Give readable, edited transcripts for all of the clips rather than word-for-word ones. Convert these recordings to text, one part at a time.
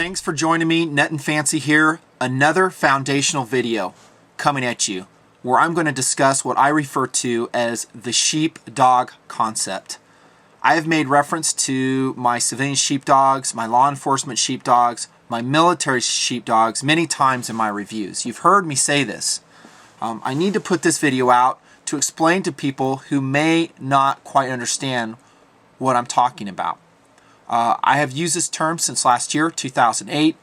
Thanks for joining me, Nutnfancy here. Another foundational video coming at you where I'm going to discuss what I refer to as the sheepdog concept. I have made reference to my civilian sheepdogs, my law enforcement sheepdogs, my military sheepdogs many times in my reviews. You've heard me say this. I need to put this video out to explain to people who may not quite understand what I'm talking about. I have used this term since last year, 2008.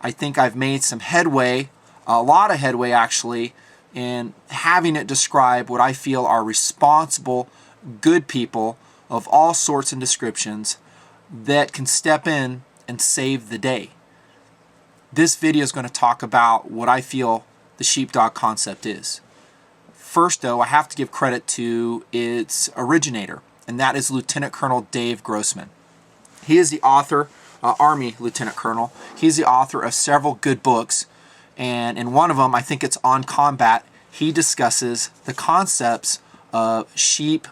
I think I've made some headway, a lot of headway actually, in having it describe what I feel are responsible, good people of all sorts and descriptions that can step in and save the day. This video is going to talk about what I feel the sheepdog concept is. First, though, I have to give credit to its originator, and that is Lieutenant Colonel Dave Grossman. He is the author, Army Lieutenant Colonel. He's the author of several good books, and in one of them, I think it's On Combat, he discusses the concepts of sheep,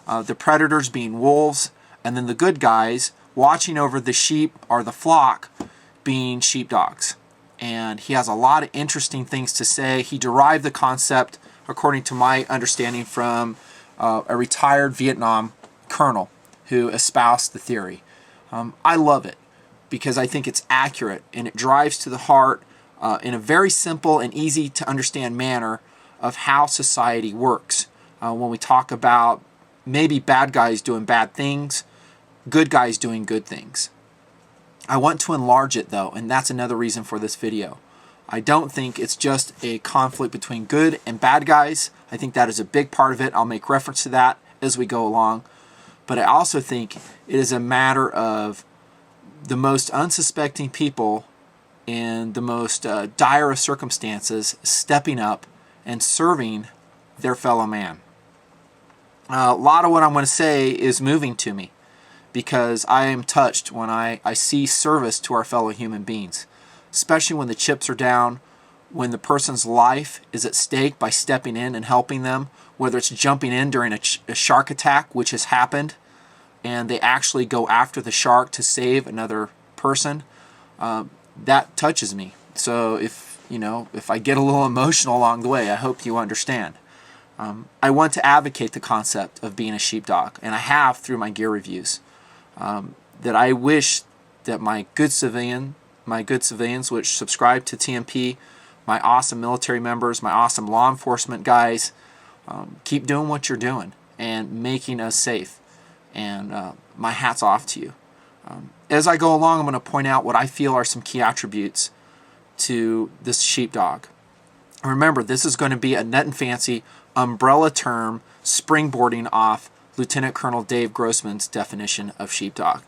the predators being wolves, and then the good guys watching over the sheep or the flock being sheepdogs. And he has a lot of interesting things to say. He derived the concept, according to my understanding, from a retired Vietnam colonel who espoused the theory. I love it because I think it's accurate and it drives to the heart in a very simple and easy to understand manner of how society works. When we talk about maybe bad guys doing bad things, good guys doing good things. I want to enlarge it though, and that's another reason for this video. I don't think it's just a conflict between good and bad guys. I think that is a big part of it. I'll make reference to that as we go along. But I also think it is a matter of the most unsuspecting people in the most dire of circumstances stepping up and serving their fellow man. A lot of what I'm going to say is moving to me because I am touched when I see service to our fellow human beings, especially when the chips are down, when the person's life is at stake by stepping in and helping them, whether it's jumping in during a shark attack, which has happened, and they actually go after the shark to save another person. That touches me. So if I get a little emotional along the way, I hope you understand. I want to advocate the concept of being a sheepdog, and I have through my gear reviews. That I wish that my good civilians which subscribe to TMP, my awesome military members, my awesome law enforcement guys, keep doing what you're doing and making us safe. And my hat's off to you. As I go along, I'm going to point out what I feel are some key attributes to this sheepdog. Remember, this is going to be a Nutnfancy umbrella term springboarding off Lieutenant Colonel Dave Grossman's definition of sheepdog.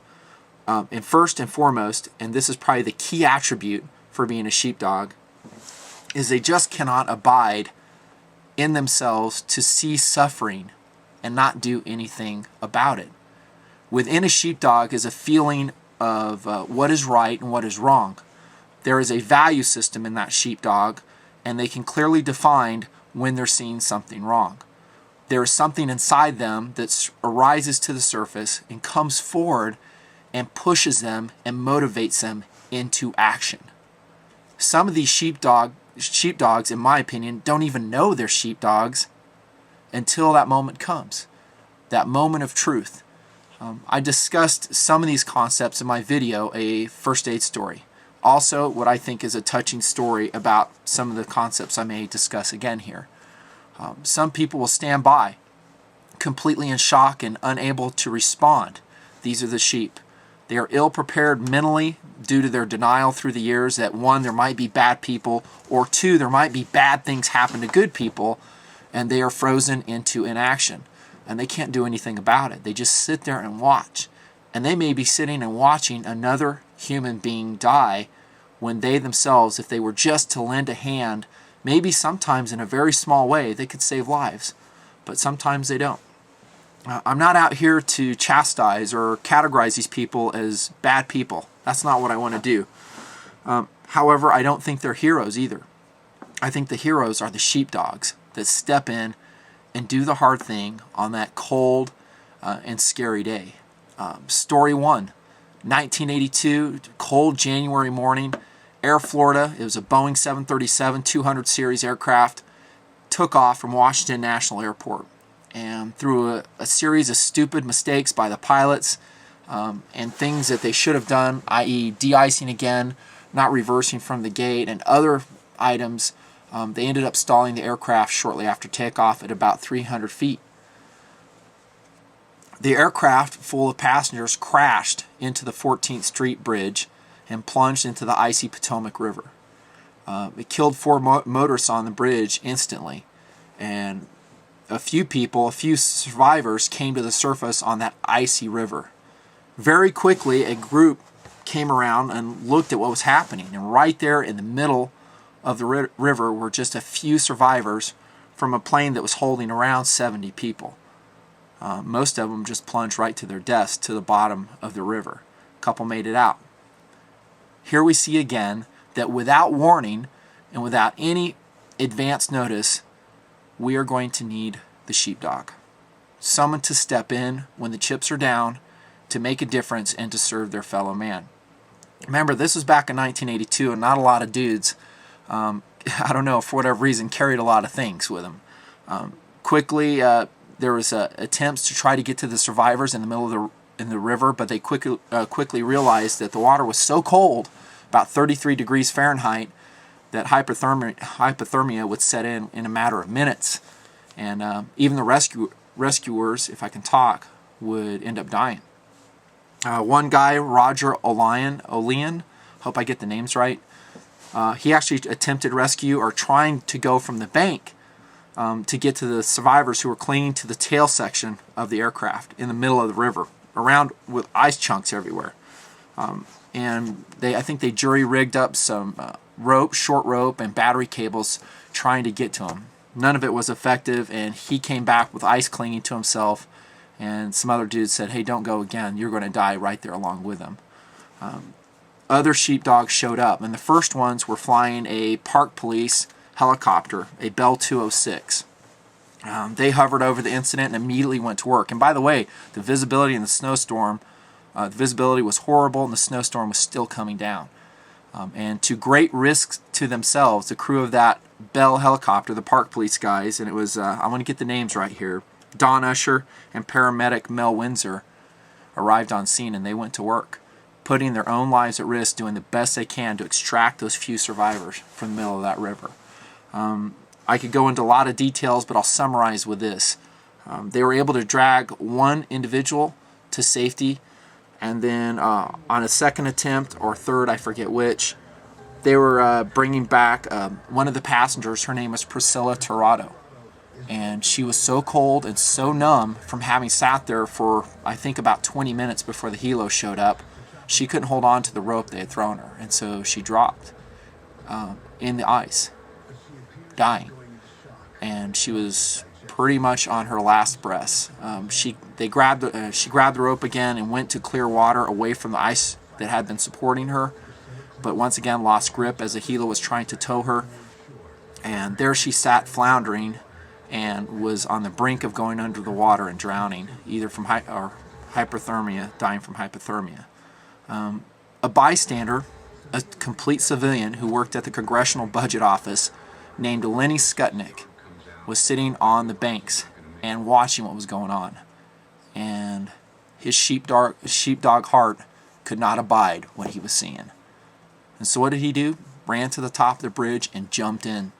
And first and foremost, and this is probably the key attribute for being a sheepdog, is they just cannot abide in themselves to see suffering and not do anything about it. Within a sheepdog is a feeling of what is right and what is wrong. There is a value system in that sheepdog, and they can clearly define when they're seeing something wrong. There is something inside them that arises to the surface and comes forward and pushes them and motivates them into action. Some of these sheepdogs, in my opinion, don't even know they're sheepdogs until that moment comes, that moment of truth. I discussed some of these concepts in my video, A First Aid Story. Also, what I think is a touching story about some of the concepts I may discuss again here. Some people will stand by, completely in shock and unable to respond. These are the sheep. They are ill-prepared mentally due to their denial through the years that, one, there might be bad people, or two, there might be bad things happen to good people, and they are frozen into inaction. And they can't do anything about it. They just sit there and watch. And they may be sitting and watching another human being die when they themselves, if they were just to lend a hand, maybe sometimes in a very small way, they could save lives. But sometimes they don't. I'm not out here to chastise or categorize these people as bad people. That's not what I want to do. However, I don't think they're heroes either. I think the heroes are the sheepdogs that step in and do the hard thing on that cold and scary day. Story one, 1982, cold January morning, Air Florida, it was a Boeing 737 200 series aircraft, took off from Washington National Airport. And through a series of stupid mistakes by the pilots and things that they should have done, i.e. de-icing again, not reversing from the gate, and other items, they ended up stalling the aircraft shortly after takeoff at about 300 feet. The aircraft, full of passengers, crashed into the 14th Street Bridge and plunged into the icy Potomac River. It killed 4 motorists on the bridge instantly, and a few survivors came to the surface on that icy river. Very quickly, a group came around and looked at what was happening, and right there in the middle of the river were just a few survivors from a plane that was holding around 70 people. Most of them just plunged right to their deaths to the bottom of the river. A couple made it out. Here we see again that without warning and without any advance notice, we are going to need the sheepdog. Someone to step in when the chips are down, to make a difference and to serve their fellow man. Remember, this was back in 1982, and not a lot of dudes, I don't know, for whatever reason, carried a lot of things with them. Quickly, there was attempts to try to get to the survivors in the middle of the river, but they quickly realized that the water was so cold, about 33 degrees Fahrenheit, that hypothermia would set in a matter of minutes, and even the rescuers, if I can talk, would end up dying. One guy, Roger Olean, hope I get the names right, he actually attempted rescue, or trying to go from the bank to get to the survivors who were clinging to the tail section of the aircraft in the middle of the river, around with ice chunks everywhere. And I think they jury-rigged up some short rope, and battery cables trying to get to him. None of it was effective, and he came back with ice clinging to himself, and some other dudes said, hey, don't go again, you're going to die right there along with him. Other sheepdogs showed up, and the first ones were flying a park police helicopter, a Bell 206. They hovered over the incident and immediately went to work. And by the way, the visibility in the snowstorm, the visibility was horrible, and the snowstorm was still coming down. And to great risk to themselves, the crew of that Bell helicopter, the park police guys, and it was, I want to get the names right here, Don Usher and paramedic Mel Windsor, arrived on scene, and they went to work, putting their own lives at risk, doing the best they can to extract those few survivors from the middle of that river. I could go into a lot of details, but I'll summarize with this. They were able to drag one individual to safety, and then on a second attempt, or third, I forget which, they were bringing back one of the passengers. Her name was Priscilla Tirado, and she was so cold and so numb from having sat there for, I think, about 20 minutes before the helo showed up. She couldn't hold on to the rope they had thrown her, and so she dropped in the ice, dying. And she was pretty much on her last breaths. She grabbed the rope again and went to clear water away from the ice that had been supporting her, but once again lost grip as the helo was trying to tow her. And there she sat floundering and was on the brink of going under the water and drowning, either from hypothermia, dying from hypothermia. A bystander, a complete civilian who worked at the Congressional Budget Office, named Lenny Skutnik, was sitting on the banks and watching what was going on. And his sheepdog heart could not abide what he was seeing. And so what did he do? Ran to the top of the bridge and jumped in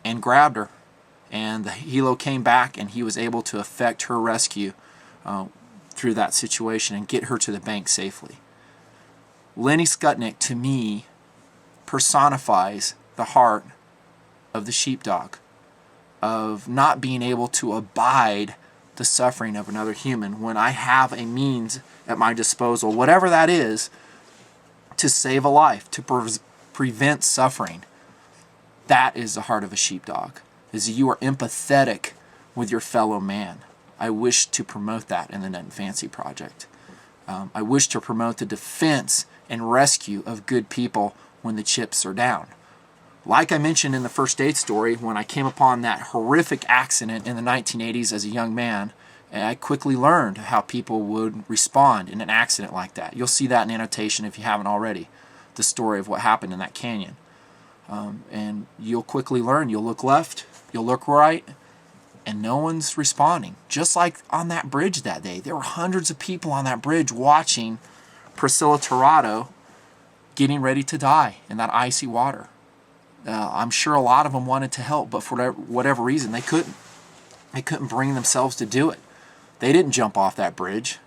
and grabbed her. And the helo came back, and he was able to effect her rescue through that situation and get her to the bank safely. Lenny Skutnik, to me, personifies the heart of the sheepdog, of not being able to abide the suffering of another human when I have a means at my disposal, whatever that is, to save a life, to prevent suffering. That is the heart of a sheepdog, is you are empathetic with your fellow man. I wish to promote that in the Nutnfancy project. I wish to promote the defense and rescue of good people when the chips are down. Like I mentioned in the first aid story, when I came upon that horrific accident in the 1980s as a young man, And I quickly learned how people would respond in an accident like that. You'll see that in annotation if you haven't already, the story of what happened in that canyon. And you'll quickly learn. You'll look left, you'll look right, and no one's responding. Just like on that bridge that day. There were hundreds of people on that bridge watching Priscilla Tirado getting ready to die in that icy water. I'm sure a lot of them wanted to help, but for whatever reason, they couldn't. They couldn't bring themselves to do it. They didn't jump off that bridge.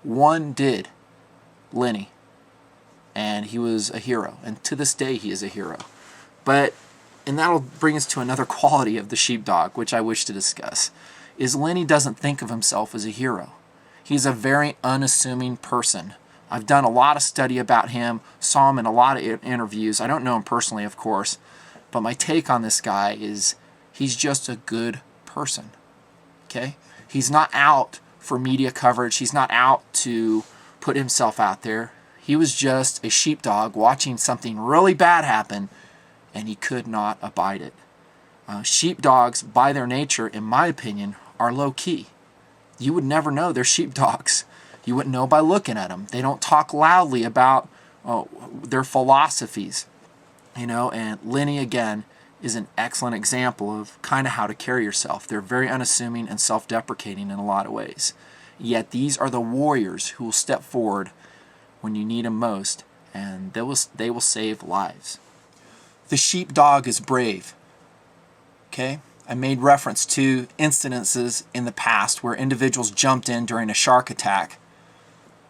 One did, Lenny. And he was a hero. And to this day, he is a hero. And that'll bring us to another quality of the sheepdog, which I wish to discuss, is Lenny doesn't think of himself as a hero. He's a very unassuming person. I've done a lot of study about him, saw him in a lot of interviews. I don't know him personally, of course, but my take on this guy is he's just a good person. Okay? He's not out for media coverage. He's not out to put himself out there. He was just a sheepdog watching something really bad happen, and he could not abide it. Sheepdogs, by their nature, in my opinion, are low-key. You would never know they're sheepdogs. You wouldn't know by looking at them. They don't talk loudly about their philosophies. And Lenny, again, is an excellent example of kind of how to carry yourself. They're very unassuming and self-deprecating in a lot of ways. Yet these are the warriors who will step forward when you need them most, and they will save lives. The sheepdog is brave. Okay? I made reference to incidences in the past where individuals jumped in during a shark attack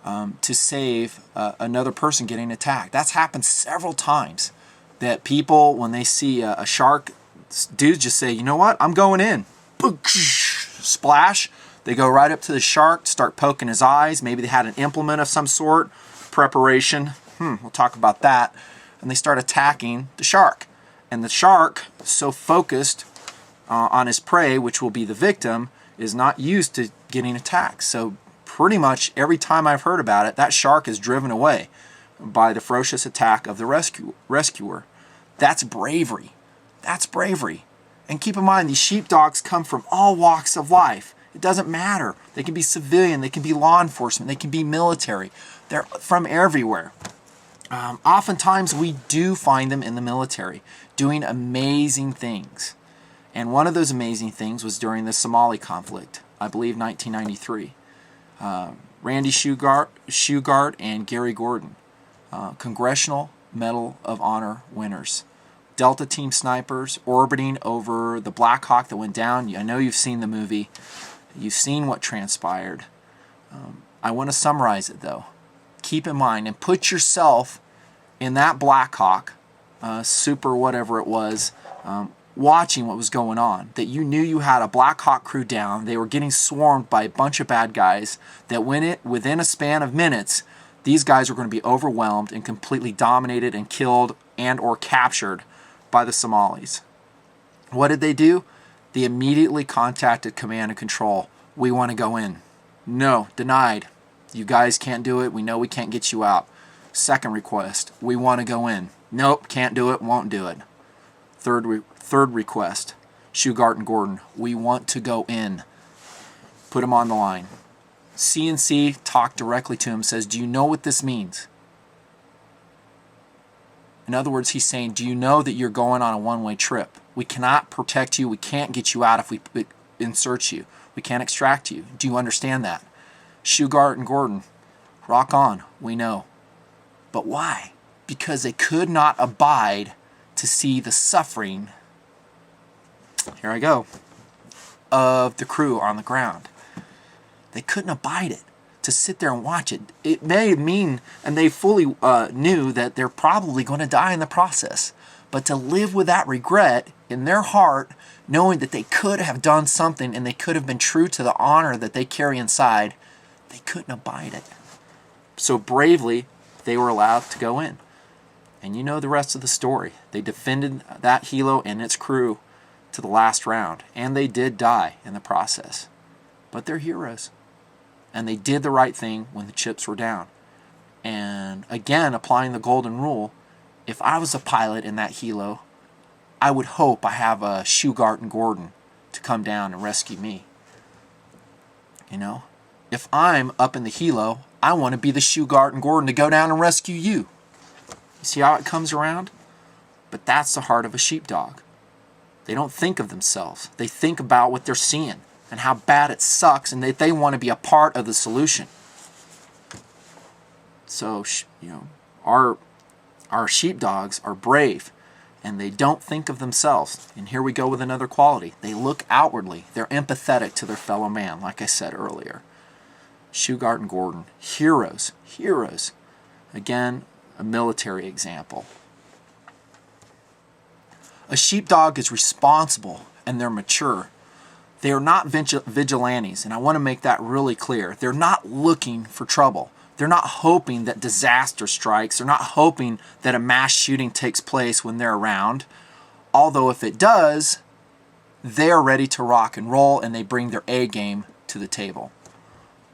to save another person getting attacked. That's happened several times. That people, when they see a shark, dudes just say, you know what, I'm going in. Splash. They go right up to the shark, start poking his eyes. Maybe they had an implement of some sort, preparation. We'll talk about that. And they start attacking the shark. And the shark, so focused on his prey, which will be the victim, is not used to getting attacked. So pretty much every time I've heard about it, that shark is driven away by the ferocious attack of the rescuer. That's bravery. That's bravery. And keep in mind, these sheepdogs come from all walks of life. It doesn't matter. They can be civilian, they can be law enforcement, they can be military. They're from everywhere. Oftentimes we do find them in the military doing amazing things. And one of those amazing things was during the Somali conflict, I believe 1993. Randy Shugart and Gary Gordon, Congressional Medal of Honor winners. Delta Team snipers orbiting over the Black Hawk that went down. I know you've seen the movie. You've seen what transpired. I want to summarize it, though. Keep in mind and put yourself in that Black Hawk, super whatever it was, watching what was going on. That you knew you had a Black Hawk crew down. They were getting swarmed by a bunch of bad guys. That within a span of minutes, these guys were going to be overwhelmed and completely dominated and killed and or captured by the Somalis. What did they do? They immediately contacted command and control. We want to go in. No, denied. You guys can't do it. We know we can't get you out. Second request. We want to go in. Nope, can't do it, won't do it. Third request. Shugart and Gordon. We want to go in. Put them on the line. CNC talked directly to him, says, do you know what this means? In other words, he's saying, do you know that you're going on a one-way trip? We cannot protect you. We can't get you out if we insert you. We can't extract you. Do you understand that? Shugart and Gordon, rock on. We know. But why? Because they could not abide to see the suffering, here I go, of the crew on the ground. They couldn't abide it. To sit there and watch it. It may mean, and they fully knew that they're probably going to die in the process. But to live with that regret in their heart, knowing that they could have done something and they could have been true to the honor that they carry inside, they couldn't abide it. So bravely, they were allowed to go in. And you know the rest of the story. They defended that helo and its crew to the last round. And they did die in the process. But they're heroes. And they did the right thing when the chips were down. And again, applying the golden rule, if I was a pilot in that helo, I would hope I have a Shugart and Gordon to come down and rescue me. You know, if I'm up in the helo, I want to be the shoe guard and Gordon to go down and rescue you. You see how it comes around? But that's the heart of a sheepdog. They don't think of themselves. They think about what they're seeing and how bad it sucks, and that they want to be a part of the solution. So, our sheepdogs are brave, and they don't think of themselves. And here we go with another quality. They look outwardly. They're empathetic to their fellow man, like I said earlier. Shoegard and Gordon, heroes. Again, a military example. A sheepdog is responsible, and they're mature. They are not vigilantes, and I want to make that really clear. They're not looking for trouble. They're not hoping that disaster strikes. They're not hoping that a mass shooting takes place when they're around. Although if it does, they are ready to rock and roll, and they bring their A game to the table.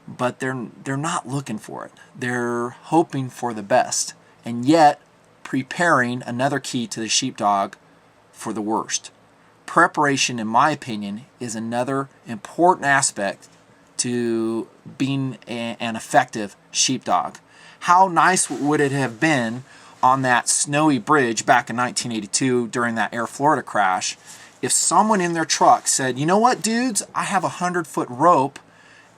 But they're not looking for it. They're hoping for the best, and yet preparing, another key to the sheepdog, for the worst. Preparation, in my opinion, is another important aspect to being an effective sheepdog. How nice would it have been on that snowy bridge back in 1982 during that Air Florida crash if someone in their truck said, you know what, dudes, I have a 100-foot rope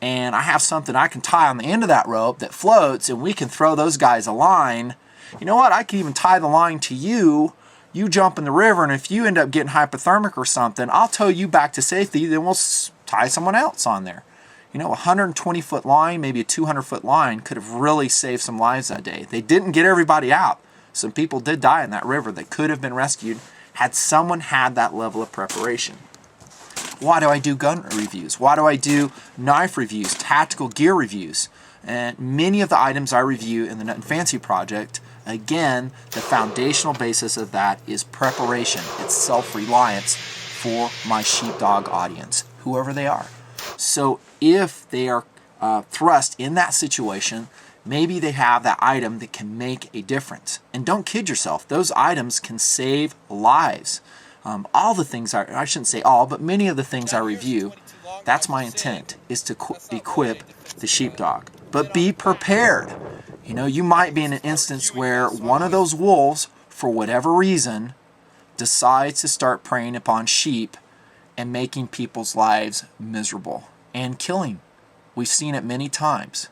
and I have something I can tie on the end of that rope that floats, and we can throw those guys a line. You know what, I can even tie the line to you. You jump in the river, and if you end up getting hypothermic or something, I'll tow you back to safety, then we'll tie someone else on there. You know, a 120-foot line, maybe a 200-foot line could have really saved some lives that day. They didn't get everybody out. Some people did die in that river that could have been rescued had someone had that level of preparation. Why do I do gun reviews? Why do I do knife reviews, tactical gear reviews? And many of the items I review in the Nutnfancy project, again, the foundational basis of that is preparation. It's self-reliance for my sheepdog audience, whoever they are. So if they are thrust in that situation, maybe they have that item that can make a difference. And don't kid yourself, those items can save lives. All the things, I shouldn't say all, but many of the things I review, that's my intent, is to equip the sheepdog. But be prepared. You know, you might be in an instance where one of those wolves, for whatever reason, decides to start preying upon sheep and making people's lives miserable and killing. We've seen it many times.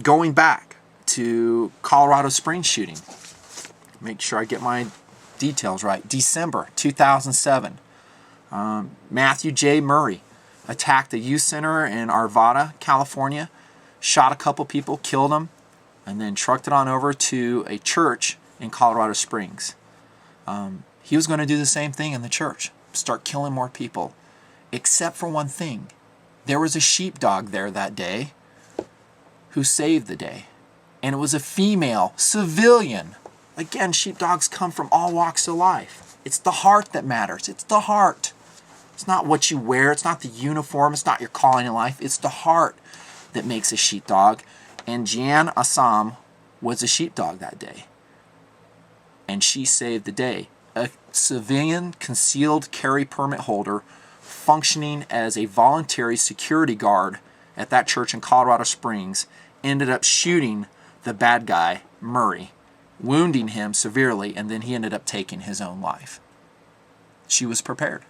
Going back to Colorado Springs shooting, make sure I get my details right. December 2007, Matthew J. Murray attacked a youth center in Arvada, California, shot a couple people, killed them, and then trucked it on over to a church in Colorado Springs. He was going to do the same thing in the church, start killing more people, except for one thing. There was a sheepdog there that day who saved the day, and it was a female civilian. Again, sheepdogs come from all walks of life. It's the heart that matters. It's the heart. It's not what you wear. It's not the uniform. It's not your calling in life. It's the heart that makes a sheepdog. And Unassuming was a sheepdog that day. And she saved the day. A civilian concealed carry permit holder functioning as a voluntary security guard at that church in Colorado Springs ended up shooting the bad guy, Murray, wounding him severely, and then he ended up taking his own life. She was prepared.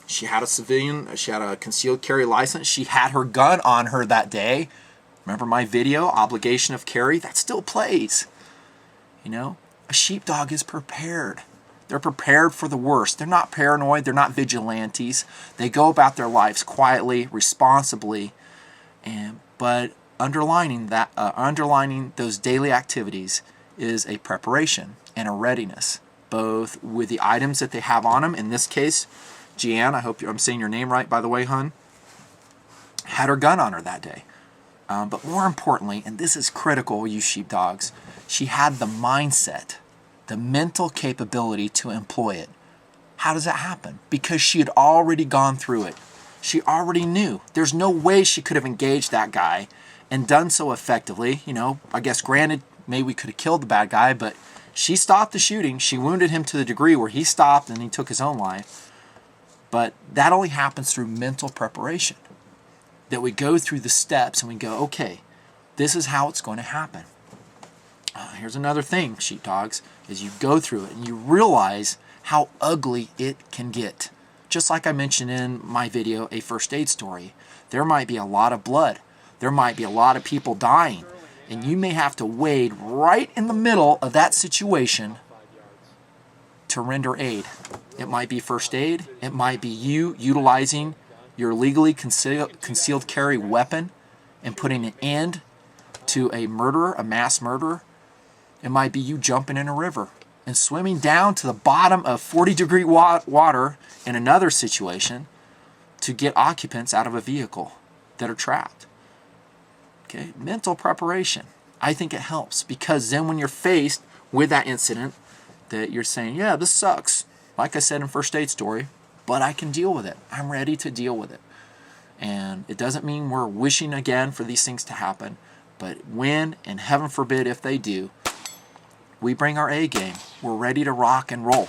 She had a concealed carry license. She had her gun on her that day. Remember my video, obligation of carry? That still plays. You know, a sheepdog is prepared. They're prepared for the worst. They're not paranoid. They're not vigilantes. They go about their lives quietly, responsibly, but underlining those daily activities is a preparation and a readiness, both with the items that they have on them. In this case, Jeanne, I hope I'm saying your name right, by the way, hun, had her gun on her that day. But more importantly, and this is critical, you sheepdogs, she had the mindset, the mental capability to employ it. How does that happen? Because she had already gone through it. She already knew. There's no way she could have engaged that guy and done so effectively. You know, I guess granted, maybe we could have killed the bad guy, but she stopped the shooting. She wounded him to the degree where he stopped and he took his own life. But that only happens through mental preparation. that we go through the steps and we go, okay, this is how it's going to happen. Here's another thing, sheepdogs, is you go through it and you realize how ugly it can get. Just like I mentioned in my video, A First Aid Story, there might be a lot of blood. There might be a lot of people dying. And you may have to wade right in the middle of that situation to render aid. It might be first aid. It might be you utilizing your legally concealed carry weapon and putting an end to a murderer, a mass murderer. It might be you jumping in a river and swimming down to the bottom of 40-degree water in another situation to get occupants out of a vehicle that are trapped. Okay, mental preparation. I think it helps because then when you're faced with that incident that you're saying, yeah, this sucks, like I said in First Aid Story, but I can deal with it. I'm ready to deal with it. And it doesn't mean we're wishing again for these things to happen, but when, and heaven forbid if they do, we bring our A game. We're ready to rock and roll.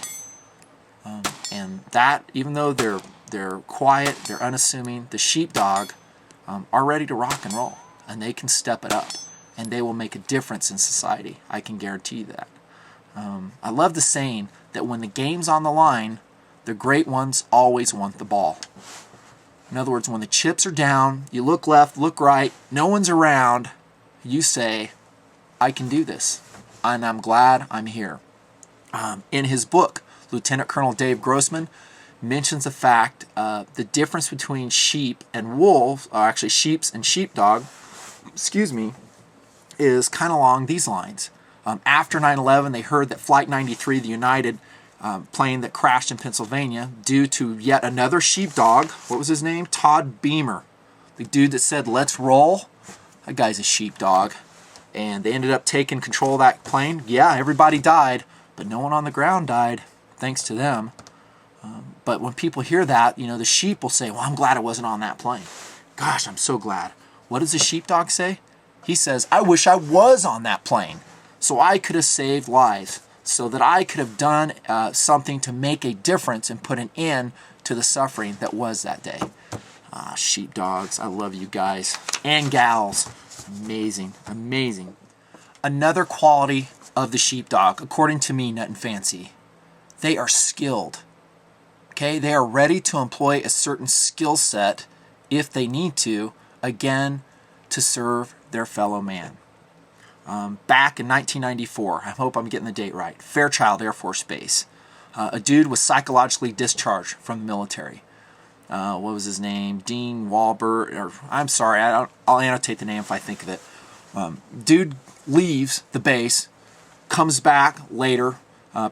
And that, even though they're quiet, they're unassuming, the sheepdog are ready to rock and roll. And they can step it up. And they will make a difference in society. I can guarantee that. I love the saying that when the game's on the line, the great ones always want the ball. In other words, when the chips are down, you look left, look right, no one's around, you say, I can do this. And I'm glad I'm here. In his book, Lieutenant Colonel Dave Grossman mentions the fact the difference between sheep and wolves, or actually sheeps and sheepdog, is kind of along these lines. After 9/11, they heard that Flight 93, the United plane that crashed in Pennsylvania, due to yet another sheepdog. What was his name? Todd Beamer. The dude that said, let's roll. That guy's a sheepdog. And they ended up taking control of that plane. Yeah, everybody died, but no one on the ground died, thanks to them. But when people hear that, the sheep will say, well, I'm glad I wasn't on that plane. Gosh, I'm so glad. What does the sheepdog say? He says, I wish I was on that plane so I could have saved lives, so that I could have done something to make a difference and put an end to the suffering that was that day. Sheepdogs, I love you guys and gals. Amazing, amazing. Another quality of the sheepdog, according to me, Nutnfancy, they are skilled. Okay, they are ready to employ a certain skill set if they need to, again, to serve their fellow man. Back in 1994, I hope I'm getting the date right, Fairchild Air Force Base, a dude was psychologically discharged from the military. What was his name? Dean Walber, or I'm sorry, I'll annotate the name if I think of it. Dude leaves the base, comes back later,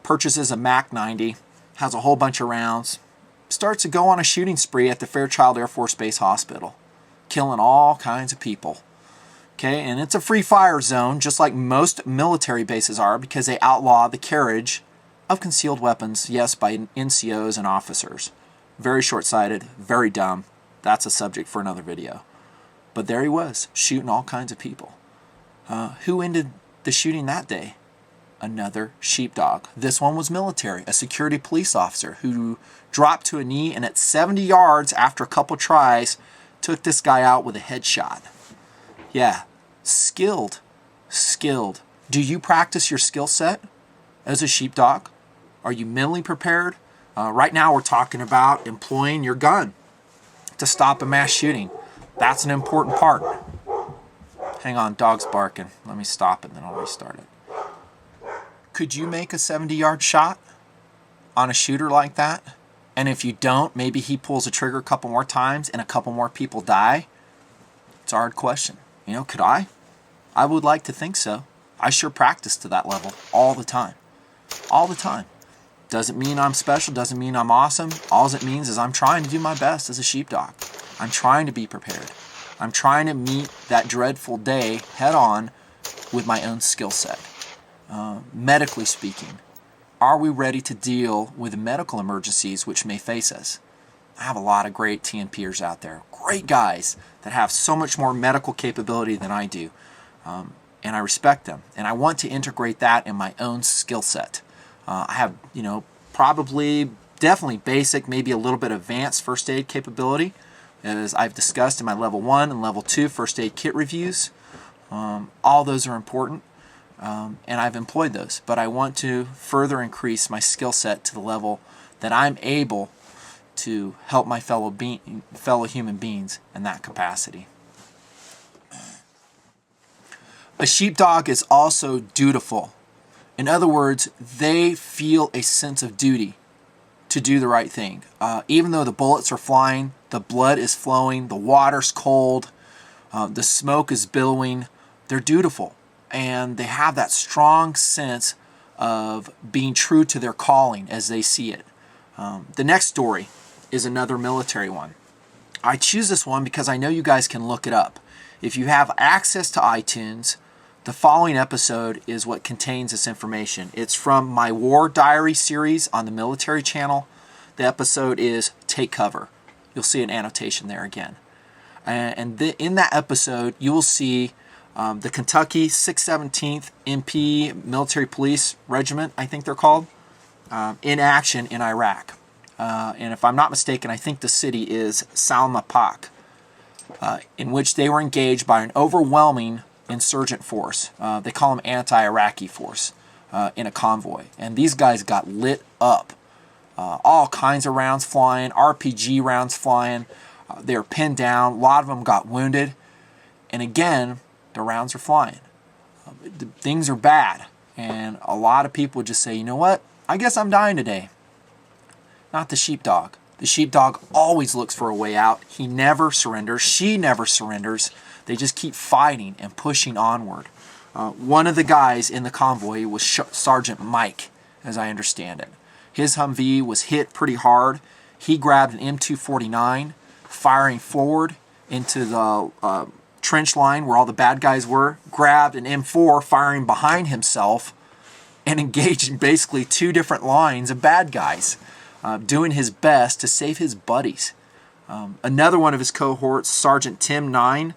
purchases a Mac 90, has a whole bunch of rounds, starts to go on a shooting spree at the Fairchild Air Force Base Hospital, killing all kinds of people. Okay, and it's a free fire zone, just like most military bases are, because they outlaw the carriage of concealed weapons, yes, by NCOs and officers. Very short-sighted, very dumb. That's a subject for another video. But there he was, shooting all kinds of people. Who ended the shooting that day? Another sheepdog. This one was military, a security police officer who dropped to a knee and at 70 yards after a couple tries took this guy out with a headshot. Yeah, skilled. Do you practice your skill set as a sheepdog? Are you mentally prepared? Right now we're talking about employing your gun to stop a mass shooting. That's an important part. Hang on, dog's barking. Let me stop it, then I'll restart it. Could you make a 70-yard shot on a shooter like that? And if you don't, maybe he pulls the trigger a couple more times and a couple more people die? It's a hard question. Could I? I would like to think so. I sure practice to that level all the time. All the time. Doesn't mean I'm special, doesn't mean I'm awesome. All it means is I'm trying to do my best as a sheepdog. I'm trying to be prepared. I'm trying to meet that dreadful day head on with my own skill set. Medically speaking, are we ready to deal with the medical emergencies which may face us? I have a lot of great TNPers out there, great guys that have so much more medical capability than I do, and I respect them. And I want to integrate that in my own skill set. I have, probably, definitely basic, maybe a little bit advanced first aid capability, as I've discussed in my level 1 and level 2 first aid kit reviews. All those are important, and I've employed those, but I want to further increase my skill set to the level that I'm able to help my fellow human beings in that capacity. A sheepdog is also dutiful. In other words, they feel a sense of duty to do the right thing. Even though the bullets are flying, the blood is flowing, the water's cold, the smoke is billowing, they're dutiful. And they have that strong sense of being true to their calling as they see it. The next story is another military one. I choose this one because I know you guys can look it up. If you have access to iTunes, the following episode is what contains this information. It's from my War Diary series on the military channel. The episode is Take Cover. You'll see an annotation there again. And in that episode, you will see the Kentucky 617th MP Military Police Regiment, I think they're called, in action in Iraq. And if I'm not mistaken, I think the city is Salma Pak, in which they were engaged by an overwhelming insurgent force. They call them anti-Iraqi force in a convoy. And these guys got lit up. All kinds of rounds flying, RPG rounds flying. They were pinned down. A lot of them got wounded. And again, the rounds are flying. Things are bad. And a lot of people just say, you know what? I guess I'm dying today. Not the sheepdog. The sheepdog always looks for a way out. He never surrenders. She never surrenders. They just keep fighting and pushing onward. One of the guys in the convoy was Sergeant Mike, as I understand it. His Humvee was hit pretty hard. He grabbed an M249, firing forward into the trench line where all the bad guys were, grabbed an M4, firing behind himself, and engaged in basically two different lines of bad guys, doing his best to save his buddies. Another one of his cohorts, Sergeant Tim 9,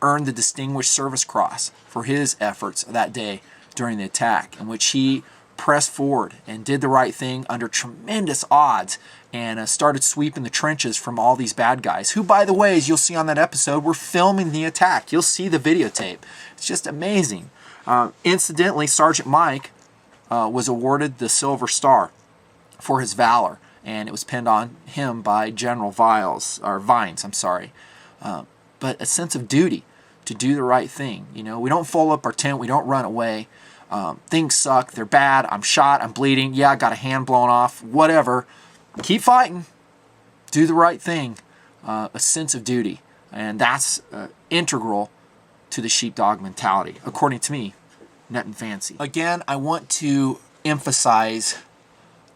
earned the Distinguished Service Cross for his efforts that day during the attack, in which he pressed forward and did the right thing under tremendous odds and started sweeping the trenches from all these bad guys, who, by the way, as you'll see on that episode, were filming the attack. You'll see the videotape. It's just amazing. Incidentally, Sergeant Mike was awarded the Silver Star for his valor, and it was pinned on him by General Vines. But a sense of duty to do the right thing. You know, we don't fold up our tent. We don't run away. Things suck. They're bad. I'm shot. I'm bleeding. Yeah, I got a hand blown off. Whatever. Keep fighting. Do the right thing. A sense of duty. And that's integral to the sheepdog mentality, according to me, Nutnfancy. Again, I want to emphasize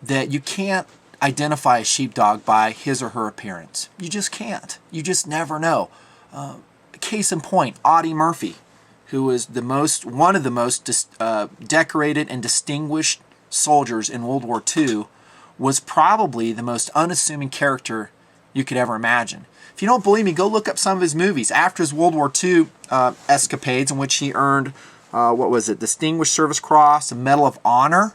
that you can't identify a sheepdog by his or her appearance. You just can't. You just never know. Case in point, Audie Murphy, who is one of the most decorated and distinguished soldiers in World War II, was probably the most unassuming character you could ever imagine. If you don't believe me, go look up some of his movies. After his World War II escapades, in which he earned, Distinguished Service Cross, a Medal of Honor,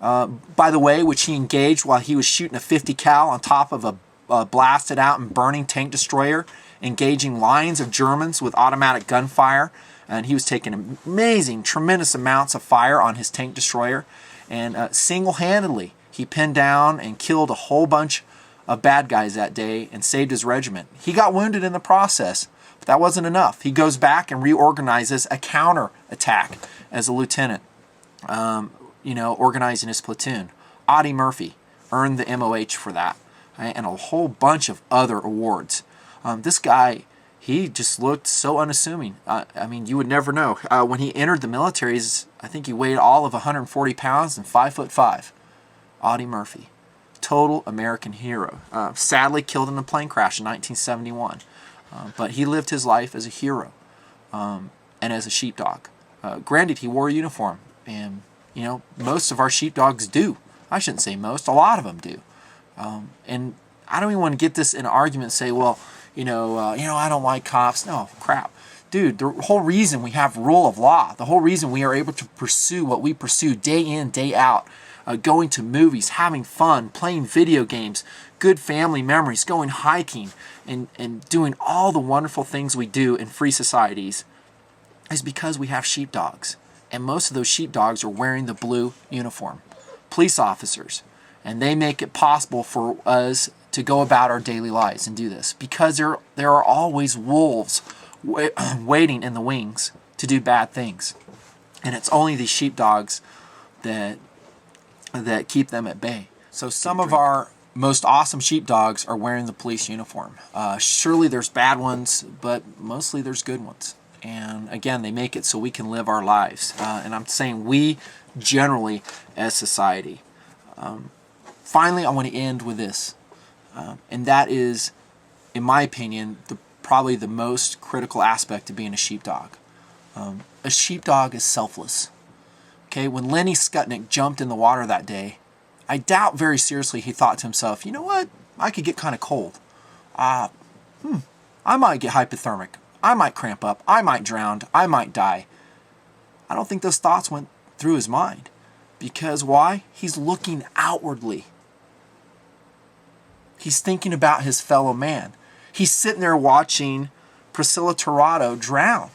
by the way, which he engaged while he was shooting a 50 cal on top of a blasted out and burning tank destroyer, engaging lines of Germans with automatic gunfire, and he was taking amazing, tremendous amounts of fire on his tank destroyer, and single-handedly he pinned down and killed a whole bunch of bad guys that day and saved his regiment. He got wounded in the process, but that wasn't enough. He goes back and reorganizes a counter-attack as a lieutenant, organizing his platoon. Audie Murphy earned the MOH for that, and a whole bunch of other awards. This guy, he just looked so unassuming. You would never know. When he entered the military, I think he weighed all of 140 pounds and 5'5". Audie Murphy, total American hero. Sadly killed in a plane crash in 1971. But he lived his life as a hero and as a sheepdog. Granted, he wore a uniform, and most of our sheepdogs do. I shouldn't say most. A lot of them do. And I don't even want to get this in an argument and say, well, I don't like cops. No, crap. Dude, the whole reason we have rule of law, the whole reason we are able to pursue what we pursue day in, day out, going to movies, having fun, playing video games, good family memories, going hiking, and doing all the wonderful things we do in free societies is because we have sheepdogs. And most of those sheepdogs are wearing the blue uniform, police officers. And they make it possible for us to go about our daily lives and do this, because there are always wolves waiting in the wings to do bad things. And it's only these sheepdogs that keep them at bay. So some of our most awesome sheepdogs are wearing the police uniform. Surely there's bad ones, but mostly there's good ones. And again, they make it so we can live our lives. And I'm saying we generally as society. Finally, I want to end with this. And that is, in my opinion, probably the most critical aspect of being a sheepdog. A sheepdog is selfless. Okay, when Lenny Skutnik jumped in the water that day, I doubt very seriously he thought to himself, you know what, I could get kind of cold. I might get hypothermic. I might cramp up. I might drown. I might die. I don't think those thoughts went through his mind. Because why? He's looking outwardly. He's thinking about his fellow man. He's sitting there watching Priscilla Tirado drown.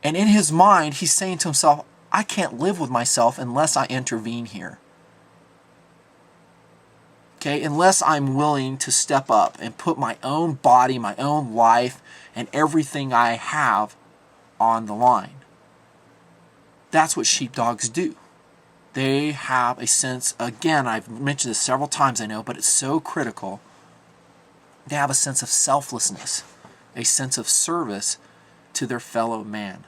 And in his mind, he's saying to himself, I can't live with myself unless I intervene here. Okay, unless I'm willing to step up and put my own body, my own life, and everything I have on the line. That's what sheepdogs do. They have a sense, again, I've mentioned this several times, I know, but it's so critical. They have a sense of selflessness, a sense of service to their fellow man.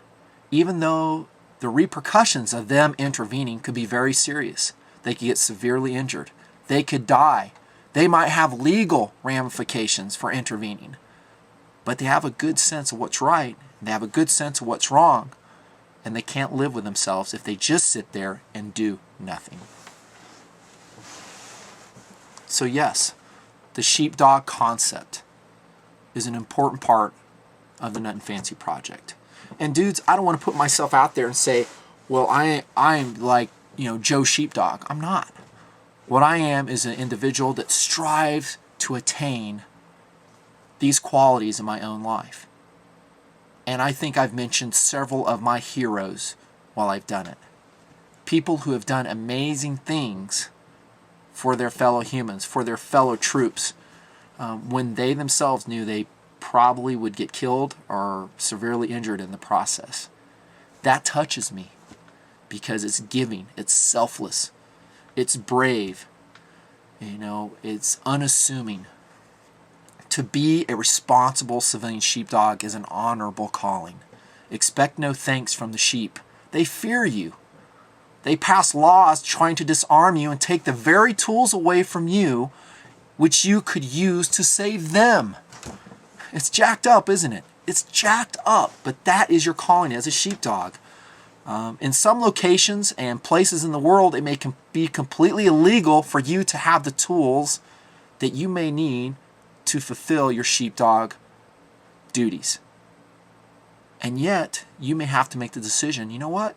Even though the repercussions of them intervening could be very serious. They could get severely injured. They could die. They might have legal ramifications for intervening. But they have a good sense of what's right. They have a good sense of what's wrong. And they can't live with themselves if they just sit there and do nothing. So yes, the sheepdog concept is an important part of the Nutnfancy project. And dudes, I don't want to put myself out there and say, well, I'm like, Joe Sheepdog. I'm not. What I am is an individual that strives to attain these qualities in my own life. And I think I've mentioned several of my heroes while I've done it. People who have done amazing things for their fellow humans, for their fellow troops, when they themselves knew they probably would get killed or severely injured in the process. That touches me because it's giving, it's selfless, it's brave, it's unassuming. To be a responsible civilian sheepdog is an honorable calling. Expect no thanks from the sheep. They fear you. They pass laws trying to disarm you and take the very tools away from you which you could use to save them. It's jacked up, isn't it? It's jacked up, but that is your calling as a sheepdog. In some locations and places in the world, it may be completely illegal for you to have the tools that you may need to fulfill your sheepdog duties. And yet, you may have to make the decision, you know what?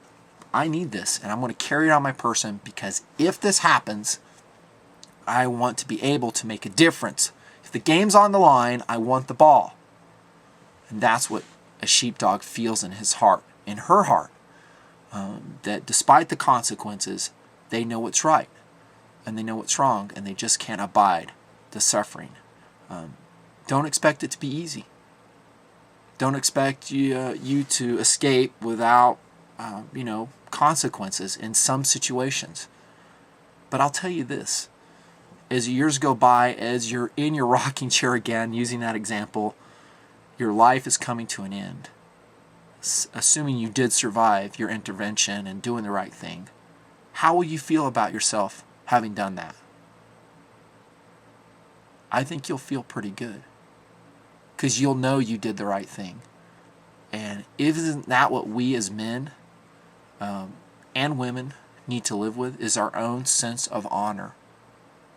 I need this, and I'm going to carry it on my person because if this happens, I want to be able to make a difference. If the game's on the line, I want the ball. And that's what a sheepdog feels in his heart, in her heart. That despite the consequences, they know what's right, and they know what's wrong, and they just can't abide the suffering. Don't expect it to be easy. Don't expect you to escape without, consequences in some situations. But I'll tell you this. As years go by, as you're in your rocking chair again, using that example, your life is coming to an end. Assuming you did survive your intervention and doing the right thing, how will you feel about yourself having done that? I think you'll feel pretty good because you'll know you did the right thing. And isn't that what we as men and women need to live with, is our own sense of honor,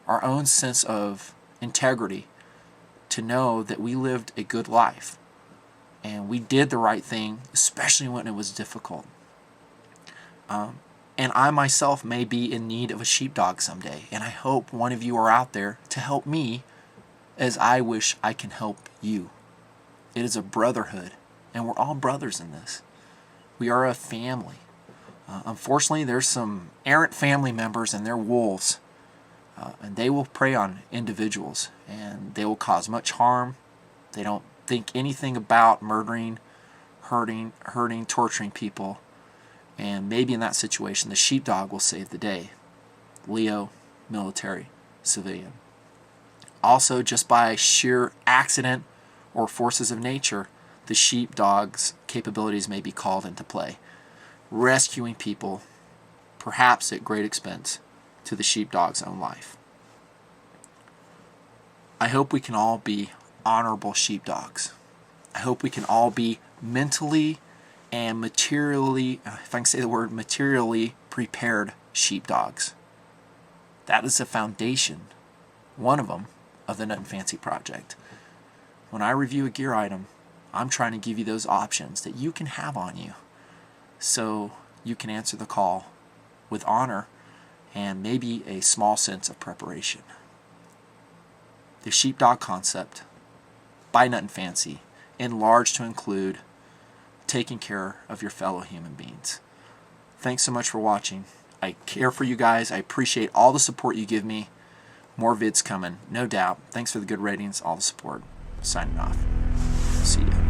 our own sense of integrity, to know that we lived a good life and we did the right thing, especially when it was difficult. And I myself may be in need of a sheepdog someday, and I hope one of you are out there to help me as I wish I can help you. It is a brotherhood, and we're all brothers in this. We are a family. Unfortunately, there's some errant family members and they're wolves, and they will prey on individuals, and they will cause much harm. They don't think anything about murdering, hurting, torturing people. And maybe in that situation, the sheepdog will save the day. Leo, military, civilian. Also, just by sheer accident or forces of nature, the sheepdog's capabilities may be called into play, rescuing people, perhaps at great expense to the sheepdog's own life. I hope we can all be honorable sheepdogs. I hope we can all be mentally and materially, if I can say the word, materially prepared sheepdogs. That is the foundation, one of them, of the Nutnfancy project. When I review a gear item, I'm trying to give you those options that you can have on you so you can answer the call with honor and maybe a small sense of preparation. The sheepdog concept by Nutnfancy, enlarged to include taking care of your fellow human beings. Thanks so much for watching. I care for you guys. I appreciate all the support you give me. More vids coming, no doubt. Thanks for the good ratings, all the support. Signing off. See ya.